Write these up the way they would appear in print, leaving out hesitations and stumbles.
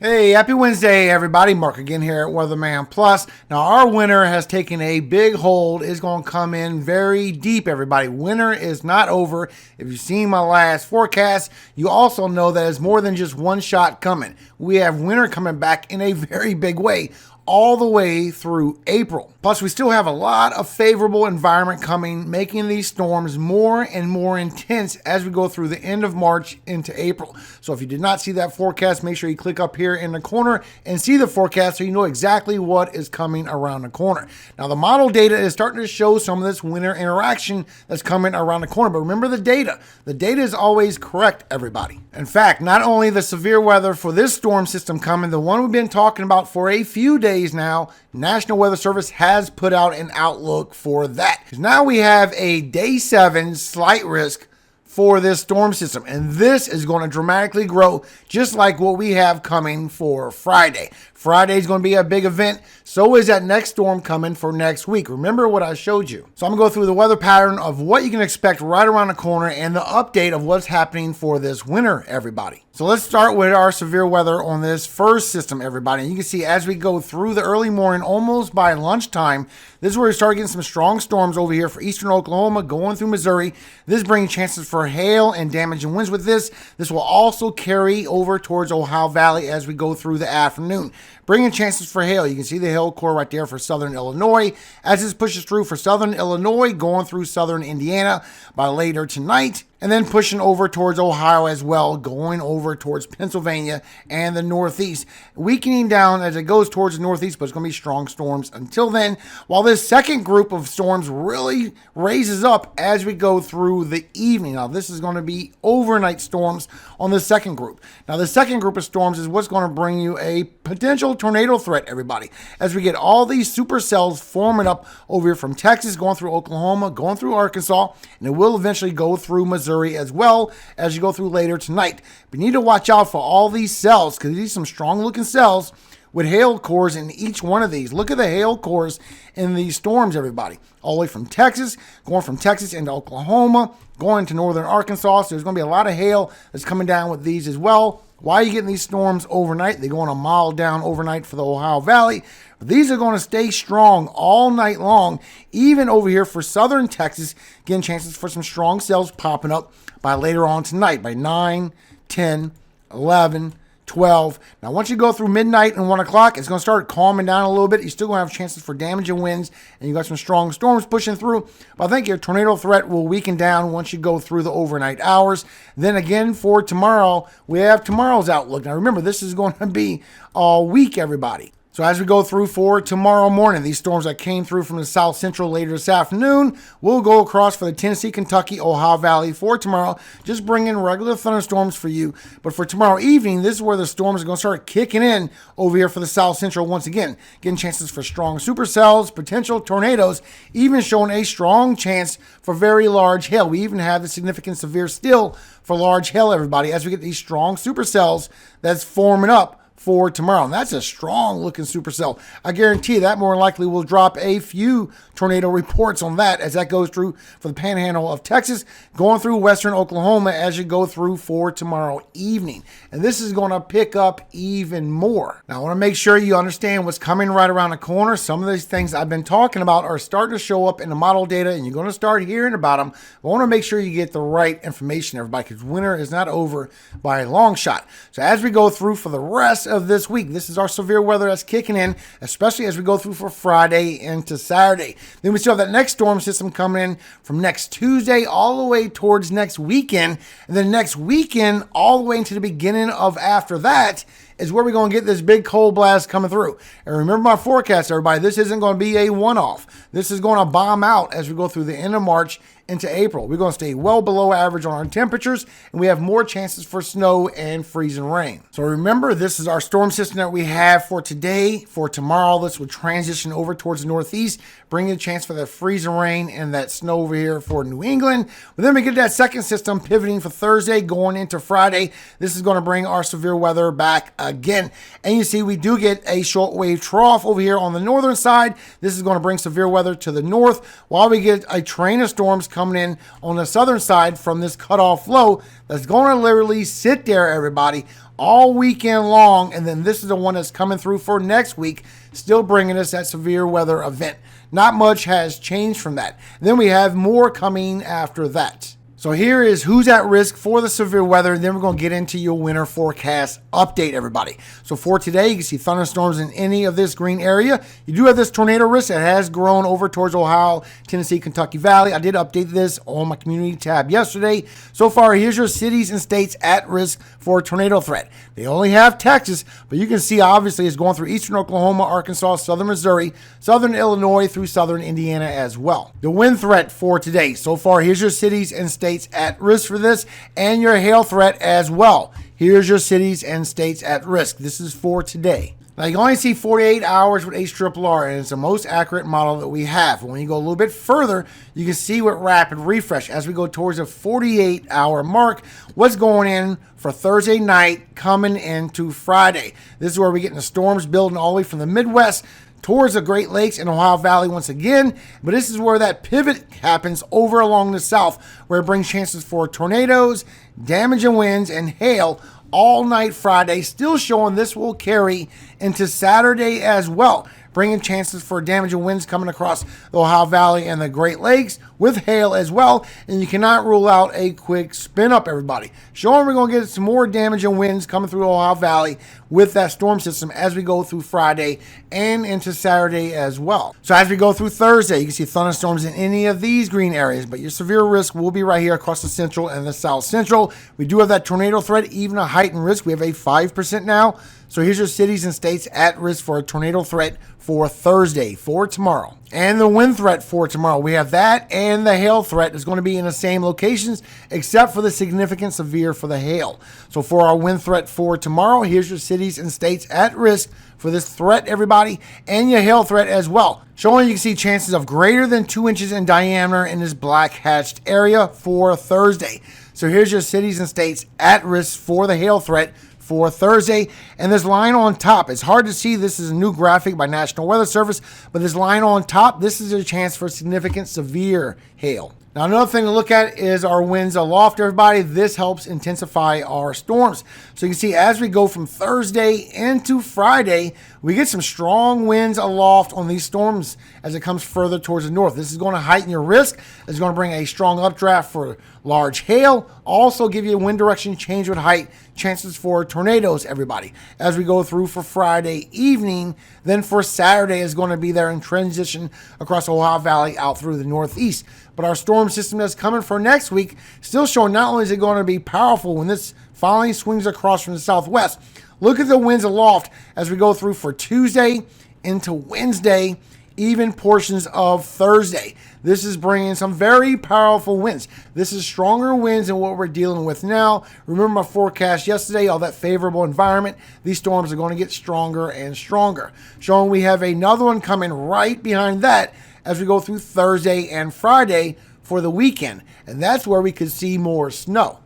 Hey, happy Wednesday, everybody. Mark again here at Weatherman Plus. Now, our winter has taken a big hold. It's going to come in very deep, everybody. Winter is not over. If you've seen my last forecast, you also know that it's more than just one shot coming. We have winter coming back in a very big way, all the way through April. Plus, we still have a lot of favorable environment coming, making these storms more and more intense as we go through the end of March into April. So if you did not see that forecast, make sure you click up here in the corner and see the forecast so you know exactly what is coming around the corner. Now, the model data is starting to show some of this winter interaction that's coming around the corner. But remember the data. The data is always correct, everybody. In fact, not only the severe weather for this storm system coming, the one we've been talking about for a few days now, National Weather Service has put out an outlook for that. Now we have a day 7 slight risk for this storm system, and this is going to dramatically grow, just like what we have coming for Friday. Friday is going to be a big event. So is that next storm coming for next week. Remember what I showed you. So I'm going to go through the weather pattern of what you can expect right around the corner and the update of what's happening for this winter, everybody. So let's start with our severe weather on this first system, everybody. And you can see as we go through the early morning, almost by lunchtime, this is where we start getting some strong storms over here for eastern Oklahoma, going through Missouri. This is bringing chances for hail and damaging winds with this. This will also carry over towards Ohio Valley as we go through the afternoon, bringing chances for hail. You can see the hail core right there for southern Illinois as this pushes through for southern Illinois, going through southern Indiana by later tonight, and then pushing over towards Ohio as well, going over towards Pennsylvania and the Northeast, weakening down as it goes towards the Northeast, but it's going to be strong storms until then, while this second group of storms really raises up as we go through the evening. Now, this is going to be overnight storms on the second group. Now, the second group of storms is what's going to bring you a potential tornado threat, everybody, as we get all these supercells forming up over here from Texas, going through Oklahoma, going through Arkansas, and it will eventually go through Missouri as well as you go through later tonight. But you need to watch out for all these cells because these are some strong looking cells with hail cores in each one of these. Look at the hail cores in these storms, everybody. All the way from Texas, going from Texas into Oklahoma, going to northern Arkansas. So there's going to be a lot of hail that's coming down with these as well. Why are you getting these storms overnight? They're going a mile down overnight for the Ohio Valley. These are going to stay strong all night long, even over here for southern Texas, getting chances for some strong cells popping up by later on tonight, by 9, 10, 11, 12. Now, once you go through midnight and 1 o'clock, it's going to start calming down a little bit. You're still going to have chances for damage and winds, and you got some strong storms pushing through. But I think your tornado threat will weaken down once you go through the overnight hours. Then again, for tomorrow, we have tomorrow's outlook. Now, remember, this is going to be all week, everybody. So as we go through for tomorrow morning, these storms that came through from the south central later this afternoon will go across for the Tennessee, Kentucky, Ohio Valley for tomorrow, just bringing regular thunderstorms for you. But for tomorrow evening, this is where the storms are going to start kicking in over here for the south central once again, getting chances for strong supercells, potential tornadoes, even showing a strong chance for very large hail. We even have the significant severe still for large hail, everybody, as we get these strong supercells that's forming up for tomorrow. And that's a strong looking supercell. I guarantee you that more likely will drop a few tornado reports on that as that goes through for the panhandle of Texas, going through western Oklahoma as you go through for tomorrow evening. And this is going to pick up even more. Now, I want to make sure you understand what's coming right around the corner. Some of these things I've been talking about are starting to show up in the model data, and you're going to start hearing about them. I want to make sure you get the right information, everybody, because winter is not over by a long shot. So as we go through for the rest of this week, this is our severe weather that's kicking in, especially as we go through for Friday into Saturday. Then we still have that next storm system coming in from next Tuesday all the way towards next weekend, and then next weekend all the way into the beginning of after that is where we're going to get this big cold blast coming through. And remember my forecast, everybody, this isn't going to be a one-off. This is going to bomb out as we go through the end of March into April. We're going to stay well below average on our temperatures, and we have more chances for snow and freezing rain. So remember, this is our storm system that we have for today. For tomorrow, this will transition over towards the northeast, bringing a chance for that freezing rain and that snow over here for New England. But then we get that second system pivoting for Thursday going into Friday. This is going to bring our severe weather back again. And you see, we do get a shortwave trough over here on the northern side. This is going to bring severe weather to the north, while we get a train of storms coming in on the southern side from this cutoff low that's going to literally sit there, everybody, all weekend long. And then this is the one that's coming through for next week, still bringing us that severe weather event. Not much has changed from that. And then we have more coming after that. So here is who's at risk for the severe weather, and then we're going to get into your winter forecast update, everybody. So for today, you can see thunderstorms in any of this green area. You do have this tornado risk that has grown over towards Ohio, Tennessee, Kentucky Valley. I did update this on my community tab yesterday. So far, here's your cities and states at risk for a tornado threat. They only have Texas, but you can see obviously it's going through eastern Oklahoma, Arkansas, southern Missouri, southern Illinois, through southern Indiana as well. The wind threat for today. So far, here's your cities and states at risk for this, and your hail threat as well. Here's your cities and states at risk. This is for today. Now, you can only see 48 hours with HRRR, and it's the most accurate model that we have. When you go a little bit further, you can see with rapid refresh as we go towards the 48-hour mark, what's going in for Thursday night coming into Friday. This is where we're getting the storms building all the way from the Midwest towards the Great Lakes and Ohio Valley once again. But this is where that pivot happens over along the south, where it brings chances for tornadoes, damaging winds, and hail all night Friday, still showing this will carry into Saturday as well, bringing chances for damaging winds coming across the Ohio Valley and the Great Lakes with hail as well. And you cannot rule out a quick spin up, everybody. Showing we're going to get some more damaging winds coming through the Ohio Valley with that storm system as we go through Friday and into Saturday as well. So as we go through Thursday, you can see thunderstorms in any of these green areas, but your severe risk will be right here across the central and the south central. We do have that tornado threat, even a heightened risk. We have a 5% now. So here's your cities and states at risk for a tornado threat for Thursday, for tomorrow. And the wind threat for tomorrow. We have that, and the hail threat is going to be in the same locations, except for the significant severe for the hail. So for our wind threat for tomorrow, here's your cities and states at risk for this threat, everybody, and your hail threat as well. Showing you can see chances of greater than 2 inches in diameter in this black hatched area for Thursday. So here's your cities and states at risk for the hail threat for Thursday. And this line on top, it's hard to see. This is a new graphic by National Weather Service, but this line on top, this is a chance for significant severe hail. Now, another thing to look at is our winds aloft, everybody. This helps intensify our storms. So you can see as we go from Thursday into Friday, we get some strong winds aloft on these storms as it comes further towards the north. This is going to heighten your risk. It's going to bring a strong updraft for large hail. Also give you a wind direction change with height, chances for tornadoes, everybody. As we go through for Friday evening, then for Saturday is going to be there in transition across the Ohio Valley out through the northeast. But our storm system that's coming for next week still showing not only is it going to be powerful when this finally swings across from the southwest. Look at the winds aloft as we go through for Tuesday into Wednesday, even portions of Thursday. This is bringing some very powerful winds. This is stronger winds than what we're dealing with now. Remember my forecast yesterday, all that favorable environment. These storms are going to get stronger and stronger. Showing we have another one coming right behind that as we go through Thursday and Friday for the weekend. And that's where we could see more snow.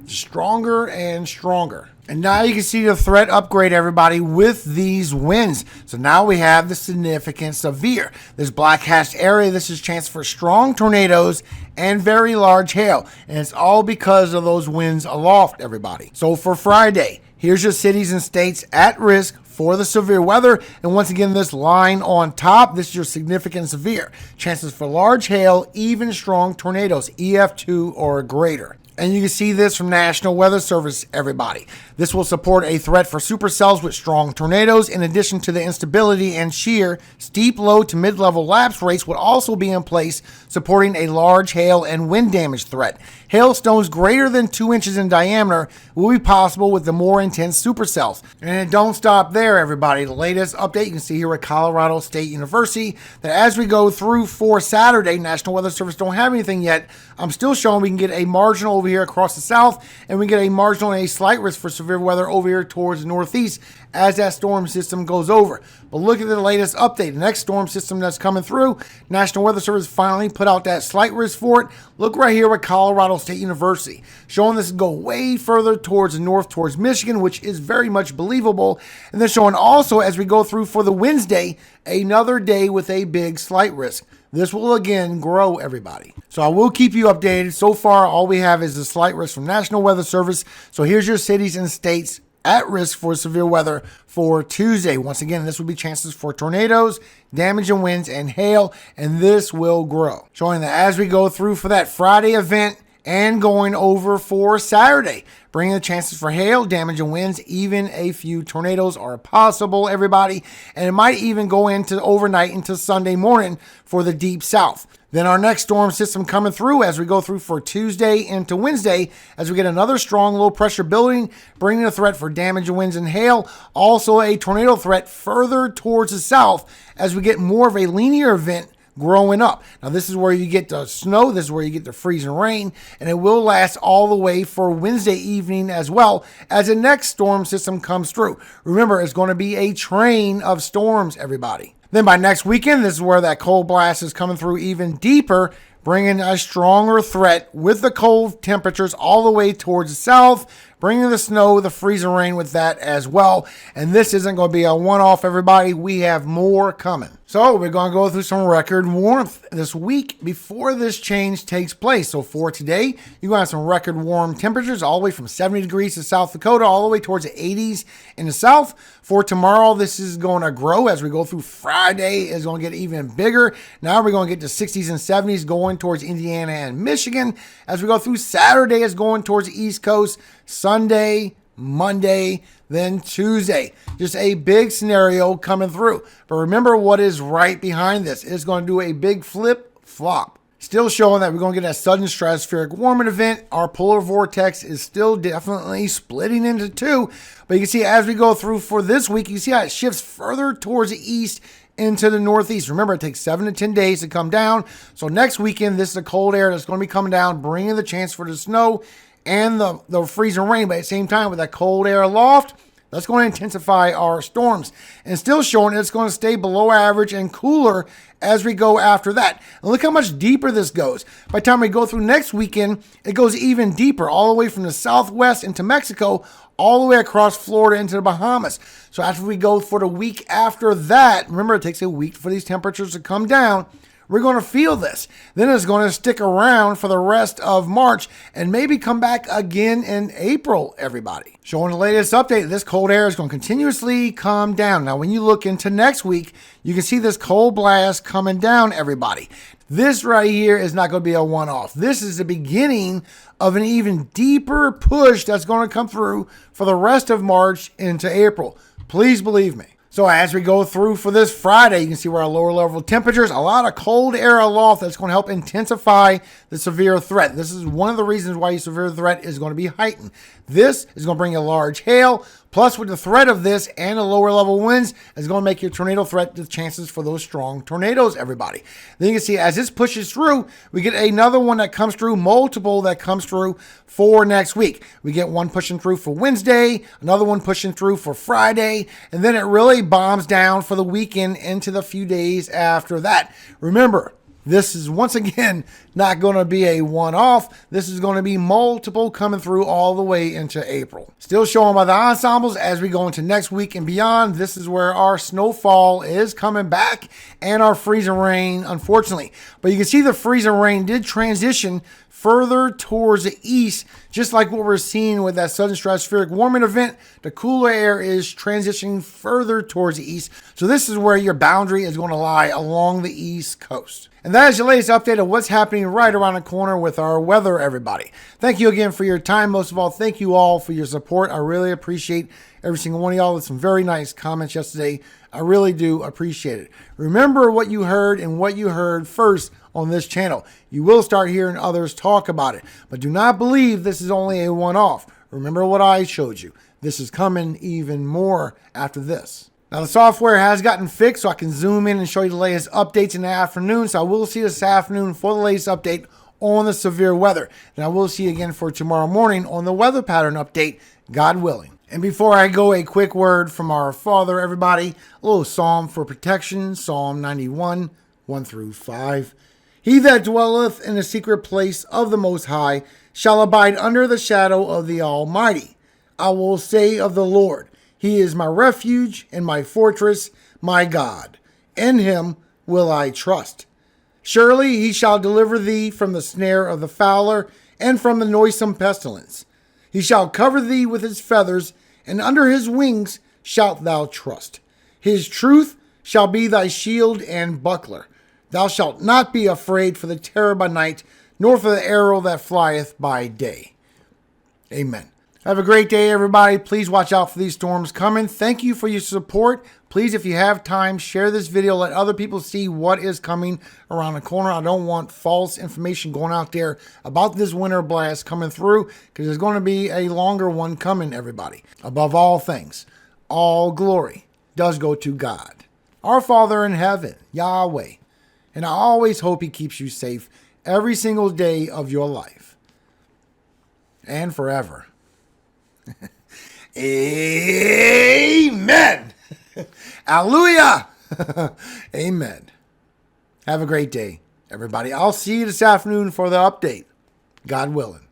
Stronger and stronger. And now you can see the threat upgrade, everybody, with these winds. So now we have the significant severe. This black hatched area, this is chance for strong tornadoes and very large hail. And it's all because of those winds aloft, everybody. So for Friday, here's your cities and states at risk for the severe weather. And once again, this line on top, this is your significant severe. Chances for large hail, even strong tornadoes, EF2 or greater. And you can see this from National Weather Service, everybody. This will support a threat for supercells with strong tornadoes, in addition to the instability and shear. Steep low to mid-level lapse rates would also be in place, supporting a large hail and wind damage threat. Hailstones greater than 2 inches in diameter will be possible with the more intense supercells. And it don't stop there, everybody. The latest update you can see here at Colorado State University, that as we go through for Saturday, National Weather Service don't have anything yet. I'm still showing we can get a marginal over here across the south, and we get a marginal and a slight risk for severe weather over here towards the northeast as that storm system goes over. But look at the latest update. The next storm system that's coming through, National Weather Service finally put out that slight risk for it. Look right here at Colorado State University, showing this go way further towards the north, towards Michigan, which is very much believable. And then showing also as we go through for the Wednesday, another day with a big slight risk. this will again grow, everybody. So I will keep you updated. So far, all we have is a slight risk from National Weather Service. So here's your cities and states at risk for severe weather for Tuesday. Once again, this will be chances for tornadoes, damaging winds, and hail, and this will grow. Showing that as we go through for that Friday event and going over for Saturday, bringing the chances for hail, damaging winds, even a few tornadoes are possible, everybody. And it might even go into overnight into Sunday morning for the deep south. Then our next storm system coming through as we go through for Tuesday into Wednesday, as we get another strong low pressure building, bringing a threat for damage, winds, and hail. Also a tornado threat further towards the south as we get more of a linear event growing up. Now this is where you get the snow, this is where you get the freezing rain, and it will last all the way for Wednesday evening as well as the next storm system comes through. Remember, it's going to be a train of storms, everybody. Then by next weekend, this is where that cold blast is coming through even deeper, bringing a stronger threat with the cold temperatures all the way towards the south, bringing the snow, the freezing rain with that as well. And this isn't going to be a one-off, everybody. We have more coming. So we're going to go through some record warmth this week before this change takes place. So for today, you're going to have some record warm temperatures all the way from 70 degrees to South Dakota, all the way towards the 80s in the south. For tomorrow, this is going to grow as we go through. Friday is going to get even bigger. Now we're going to get to 60s and 70s going towards Indiana and Michigan. As we go through, Saturday is going towards the East Coast. Sunday, Monday, then Tuesday. Just a big scenario coming through. But remember what is right behind this. It's going to do a big flip-flop. Still showing that we're going to get a sudden stratospheric warming event. Our polar vortex is still definitely splitting into two. But you can see as we go through for this week, you see how it shifts further towards the east into the northeast. Remember, it takes 7 to 10 days to come down. So next weekend, this is the cold air that's going to be coming down, bringing the chance for the snow and the freezing rain. But at the same time, with that cold air aloft, that's going to intensify our storms. And still showing it's going to stay below average and cooler as we go after that. And look how much deeper this goes. By the time we go through next weekend, it goes even deeper, all the way from the southwest into Mexico, all the way across Florida into the Bahamas. So after we go for the week after that, remember it takes a week for these temperatures to come down, we're going to feel this. Then it's going to stick around for the rest of March and maybe come back again in April, everybody. Showing the latest update, this cold air is going to continuously come down. Now, when you look into next week, you can see this cold blast coming down, everybody. This right here is not going to be a one-off. This is the beginning of an even deeper push that's going to come through for the rest of March into April. Please believe me. So as we go through for this Friday, you can see where our lower level temperatures, a lot of cold air aloft that's going to help intensify the severe threat. This is one of the reasons why your severe threat is going to be heightened. This is going to bring a large hail, plus with the threat of this and the lower level winds, is going to make your tornado threat the chances for those strong tornadoes, everybody. Then you can see as this pushes through, we get another one that comes through, multiple that comes through for next week. We get one pushing through for Wednesday, another one pushing through for Friday, and then it really bombs down for the weekend into the few days after that. Remember, this is once again not going to be a one-off. This is going to be multiple coming through all the way into April. Still showing by the ensembles as we go into next week and beyond. This is where our snowfall is coming back and our freezing rain, unfortunately. But you can see the freezing rain did transition further towards the east, just like what we're seeing with that sudden stratospheric warming event. The cooler air is transitioning further towards the east. So this is where your boundary is going to lie along the east coast. And that is your latest update of what's happening right around the corner with our weather, everybody. Thank you again for your time. Most of all, thank you all for your support. I really appreciate every single one of y'all with some very nice comments yesterday. I really do appreciate it. Remember what you heard and what you heard first on this channel. You will start hearing others talk about it, but do not believe this is only a one-off. Remember what I showed you. This is coming even more after this. Now the software has gotten fixed so I can zoom in and show you the latest updates in the afternoon. So I will see this afternoon for the latest update on the severe weather. And I will see you again for tomorrow morning on the weather pattern update, God willing. And before I go, a quick word from our Father, everybody. A little psalm for protection, Psalm 91, 1 through 5. He that dwelleth in the secret place of the Most High shall abide under the shadow of the Almighty. I will say of the Lord, He is my refuge and my fortress, my God. In Him will I trust. Surely he shall deliver thee from the snare of the fowler and from the noisome pestilence. He shall cover thee with his feathers, and under his wings shalt thou trust. His truth shall be thy shield and buckler. Thou shalt not be afraid for the terror by night, nor for the arrow that flieth by day. Amen. Have a great day, everybody. Please watch out for these storms coming. Thank you for your support. Please, if you have time, share this video. Let other people see what is coming around the corner. I don't want false information going out there about this winter blast coming through, because there's going to be a longer one coming, everybody. Above all things, all glory does go to God, our Father in heaven, Yahweh. And I always hope he keeps you safe every single day of your life and forever. Amen. Hallelujah. Amen. Have a great day, everybody. I'll see you this afternoon for the update, God willing.